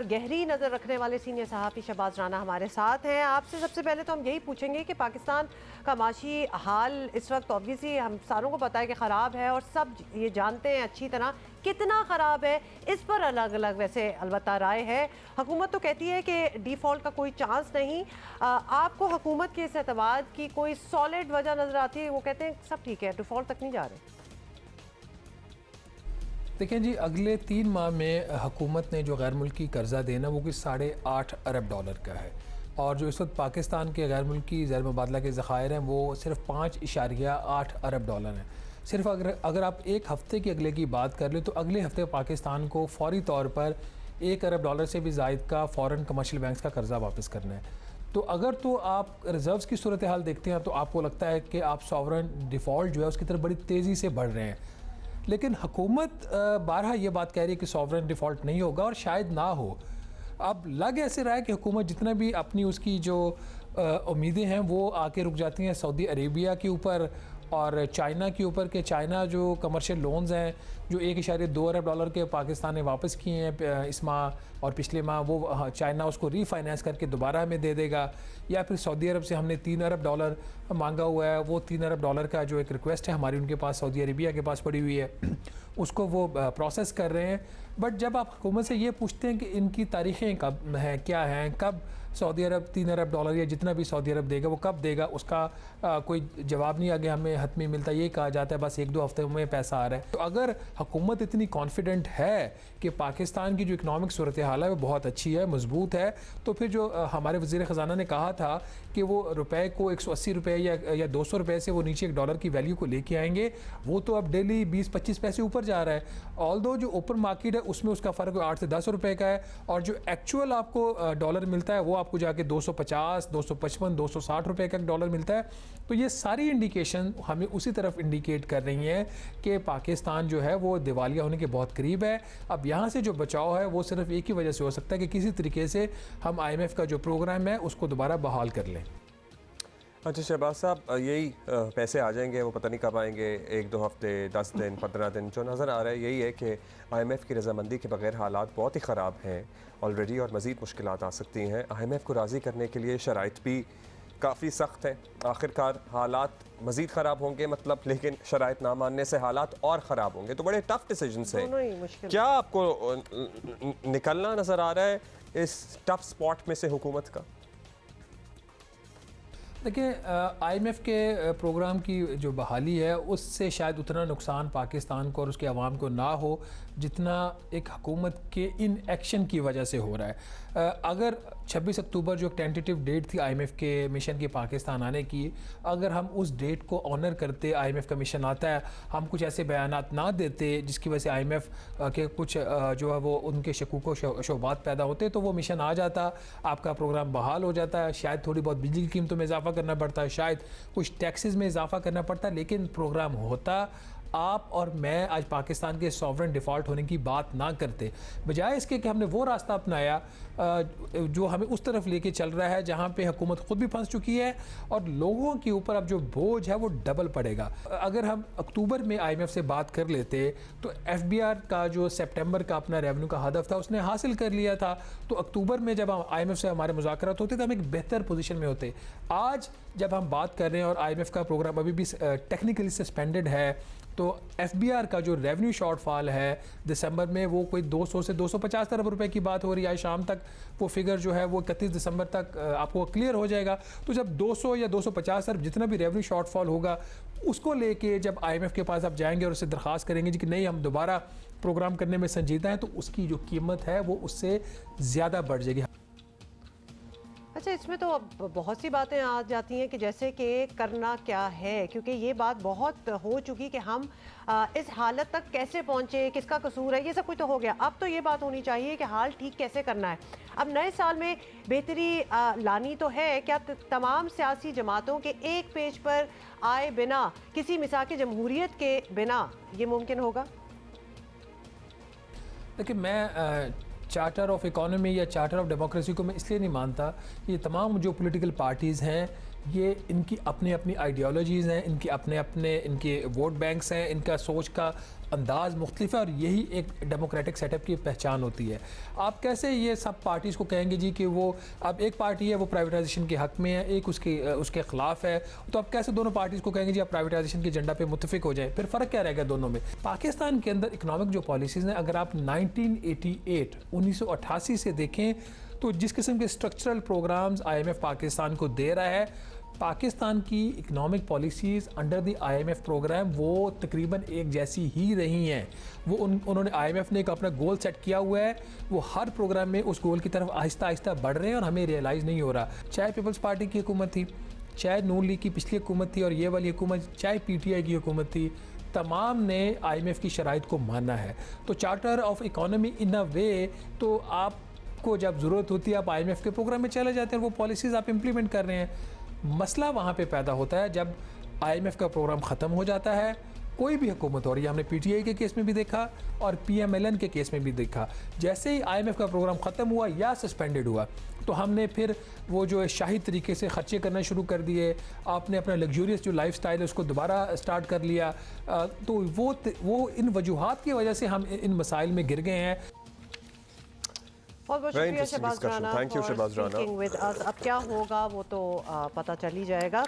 गहरी नज़र रखने वाले सीनियर सहाफ़ी शहबाज राना हमारे साथ हैं। आपसे सबसे पहले तो हम यही पूछेंगे कि पाकिस्तान का माशी हाल इस वक्त ऑब्वियसली हम सारों को पता है कि ख़राब है और सब ये जानते हैं अच्छी तरह कितना ख़राब है। इस पर अलग अलग वैसे अलबत्ता राय है। हुकूमत तो कहती है कि डिफ़ॉल्ट का कोई चांस नहीं। आपको हुकूमत के इस एतमाद की कोई सॉलिड वजह नज़र आती है? वो कहते हैं सब ठीक है, डिफ़ॉल्ट तक नहीं जा रहे। देखें जी, अगले 3 माह में हुकूमत ने जो गैर मुल्की कर्ज़ा देना वो कुछ $8.5 अरब का है, और जो इस वक्त पाकिस्तान के गैर मुल्की ज़र मुबादला के ज़खायर हैं वो सिर्फ $5.8 अरब हैं। सिर्फ अगर आप एक हफ़्ते की अगले की बात कर लें तो अगले हफ़्ते पाकिस्तान को फौरी तौर पर $1 अरब से भी ज़ायद का फ़ॉरेन कमर्शियल बैंक्स का कर्ज़ा वापस करना है। तो अगर तो आप रिज़र्व्स की सूरत हाल देखते हैं तो आपको लगता है कि आप सॉवरन डिफ़ॉल्ट जो है उसकी तरफ बड़ी तेज़ी से बढ़ रहे हैं, लेकिन हुकूमत बारहा ये बात कह रही है कि सॉवरन डिफ़ॉल्ट नहीं होगा और शायद ना हो। अब लग ऐसे रहा है कि हुकूमत जितना भी अपनी उसकी जो उम्मीदें हैं वो आके रुक जाती हैं सऊदी अरेबिया के ऊपर और चाइना के ऊपर, कि चाइना जो कमर्शियल लोन्स हैं जो $1.2 अरब के पाकिस्तान ने वापस किए हैं इस माह और पिछले माह, वो चाइना उसको रीफाइनेंस करके दोबारा हमें दे देगा, या फिर सऊदी अरब से हमने $3 अरब मांगा हुआ है, वो $3 अरब का जो एक रिक्वेस्ट है हमारी उनके पास सऊदी अरेबिया के पास पड़ी हुई है, उसको वो प्रोसेस कर रहे हैं। बट जब आप हुकूमत से ये पूछते हैं कि इनकी तारीखें कब हैं, क्या हैं, कब सऊदी अरब $3 अरब या जितना भी सऊदी अरब देगा वो कब देगा, उसका कोई जवाब नहीं आगे हमें हतमी मिलता। ये कहा जाता है बस 1-2 हफ्ते में पैसा आ रहा है। तो अगर हुकूमत इतनी कॉन्फिडेंट है कि पाकिस्तान की जो इकनॉमिक सूरत हाल है वो बहुत अच्छी है, मजबूत है, तो फिर जो हमारे वज़ीर ख़जाना ने कहा था कि वो रुपए को $180 या $200 से वो नीचे $1 की वैल्यू को लेके आएंगे, वो तो अब डेली 20-25 पैसे ऊपर जा रहा है। ऑल्दो जो ओपन मार्केट है उसमें उसका फ़र्क $8 से $10 का है, और जो एक्चुअल आपको डॉलर मिलता है वो आपको जाके $250, $255, $260 का डॉलर मिलता है। तो ये सारी इंडिकेशन हमें उसी तरफ इंडिकेट कर रही हैं कि पाकिस्तान जो है वो दिवालिया होने के बहुत करीब है। अब यहाँ से जो बचाव है वो सिर्फ एक ही वजह से हो सकता है कि किसी तरीके से हम IMF का जो प्रोग्राम है उसको दोबारा बहाल कर लें। अच्छा शहबाज साहब, यही पैसे आ जाएंगे, वो पता नहीं कब आएंगे, 1-2 हफ्ते, 10 दिन, 15 दिन। जो नज़र आ रहा है यही है कि IMF की रजामंदी के बगैर हालात बहुत ही ख़राब हैं ऑलरेडी और मज़ीद मुश्किलात आ सकती हैं। IMF को राज़ी करने के लिए शराइत भी काफ़ी सख्त हैं। आखिरकार हालात मज़ीद ख़राब होंगे मतलब, लेकिन शराइत ना मानने से हालात और ख़राब होंगे। तो बड़े टफ डिसीजंस हैं। क्या आपको निकलना नज़र आ रहा है इस टफ स्पॉट में से हुकूमत का? देखिए, IMF के प्रोग्राम की जो बहाली है उससे शायद उतना नुकसान पाकिस्तान को और उसके अवाम को ना हो जितना एक हुकूमत के इन एक्शन की वजह से हो रहा है। अगर 26 अक्टूबर जो एक टेंटेटिव डेट थी IMF के मिशन की पाकिस्तान आने की, अगर हम उस डेट को ऑनर करते, IMF का मिशन आता है, हम कुछ ऐसे बयानात ना देते जिसकी वजह से IMF के कुछ जो है वो उनके शकूक व शोबात पैदा होते, तो वो मिशन आ जाता, आपका प्रोग्राम बहाल हो जाता है। शायद थोड़ी बहुत बिजली की कीमतों में इजाफा करना पड़ता है, शायद कुछ टैक्सेस में इजाफा करना पड़ता, लेकिन प्रोग्राम होता। आप और मैं आज पाकिस्तान के सॉवरेन डिफ़ॉल्ट होने की बात ना करते, बजाय इसके कि हमने वो रास्ता अपनाया जो हमें उस तरफ लेके चल रहा है जहाँ पे हुकूमत खुद भी फंस चुकी है और लोगों के ऊपर अब जो बोझ है वो डबल पड़ेगा। अगर हम अक्टूबर में IMF से बात कर लेते तो FBR का जो सितंबर का अपना रेवेन्यू का हदफ था उसने हासिल कर लिया था, तो अक्टूबर में जब हम IMF से हमारे मुज़ाकरात होते तो हम एक बेहतर पोजीशन में होते। आज जब हम बात कर रहे हैं और IMF का प्रोग्राम अभी भी टेक्निकली सस्पेंडेड है, तो FBR का जो रेवेन्यू शॉर्टफॉल है दिसंबर में वो कोई 200 से 250 अरब रुपए की बात हो रही है। शाम तक वो फिगर जो है वो 31 दिसंबर तक आपको क्लियर हो जाएगा। तो जब 200 या 250 अरब जितना भी रेवेन्यू शॉर्टफॉल होगा उसको लेके जब IMF के पास आप जाएंगे और उससे दरख्वास्त करेंगे जी कि नहीं हम दोबारा प्रोग्राम करने में संजीदा हैं, तो उसकी जो कीमत है वो उससे ज़्यादा बढ़ जाएगी। अच्छा, इसमें तो अब बहुत सी बातें आ जाती हैं कि जैसे कि करना क्या है, क्योंकि ये बात बहुत हो चुकी कि हम इस हालत तक कैसे पहुँचे, किसका कसूर है, ये सब कुछ तो हो गया। अब तो ये बात होनी चाहिए कि हाल ठीक कैसे करना है। अब नए साल में बेहतरी लानी तो है, क्या तमाम सियासी जमातों के एक पेज पर आए बिना, किसी मिसाक जमहूरियत के बिना ये मुमकिन होगा? देखिए, मैं चार्टर ऑफ इकोनॉमी या चार्टर ऑफ डेमोक्रेसी को मैं इसलिए नहीं मानता कि ये तमाम जो पॉलिटिकल पार्टीज़ हैं ये इनकी अपनी अपनी आइडियोलॉजीज़ हैं, इनके अपने अपने इनके वोट बैंक्स हैं, इनका सोच का अंदाज़ मुख्तलिफ है और यही एक डेमोक्रेटिक सेटअप की पहचान होती है। आप कैसे ये सब पार्टीज़ को कहेंगे जी कि वो अब एक पार्टी है वो प्राइवेटाइजेशन के हक़ में है, एक उसके ख़िलाफ़ है, तो आप कैसे दोनों पार्टीज़ को कहेंगे जी आप प्राइवेटाइजेशन के एजेंडा पे मुत्तफिक हो जाएं? फिर फ़र्क क्या रहेगा दोनों में? पाकिस्तान के अंदर इकनॉमिक जो पॉलिसीज़ हैं, अगर आप 1988 से देखें तो जिस किस्म के स्ट्रक्चरल प्रोग्राम्स IMF पाकिस्तान को दे रहा है, पाकिस्तान की economic policies under the IMF programme वो तकरीबन एक जैसी ही रही हैं। वो उन्होंने IMF ने एक अपना गोल सेट किया हुआ है, वो हर प्रोग्राम में उस गोल की तरफ आहिस्ता आहिस्ता बढ़ रहे हैं और हमें रियलाइज़ नहीं हो रहा। चाहे पीपल्स पार्टी की हुकूमत थी, चाहे नून लीग की पिछली हुकूमत थी और ये वाली हुकूमत, चाहे PTI की हुकूमत थी, तमाम ने IMF की शराइत को माना है। तो चार्टर ऑफ इकॉनमी इन अ वे तो आपको जब ज़रूरत होती है आप IMF के प्रोग्राम में चले जाते हैं, वो पॉलिसीज़ आप इम्प्लीमेंट कर रहे हैं। मसला वहाँ पे पैदा होता है जब IMF का प्रोग्राम ख़त्म हो जाता है, कोई भी हुकूमत हो रही है। हमने PTI के केस में भी देखा और PMLN के केस में भी देखा, जैसे ही IMF का प्रोग्राम ख़त्म हुआ या सस्पेंडेड हुआ तो हमने फिर वो जो शाही तरीके से ख़र्चे करना शुरू कर दिए, आपने अपना लग्जूरियस जो लाइफस्टाइल है उसको दोबारा स्टार्ट कर लिया। तो वो इन वजूहात की वजह से हम इन मसाइल में गिर गए हैं। बहुत बहुत Very शुक्रिया interesting Shahbaz discussion. Rana Thank you, for Shahbaz Rana. speaking with us। अब क्या होगा वो तो पता चल ही जाएगा।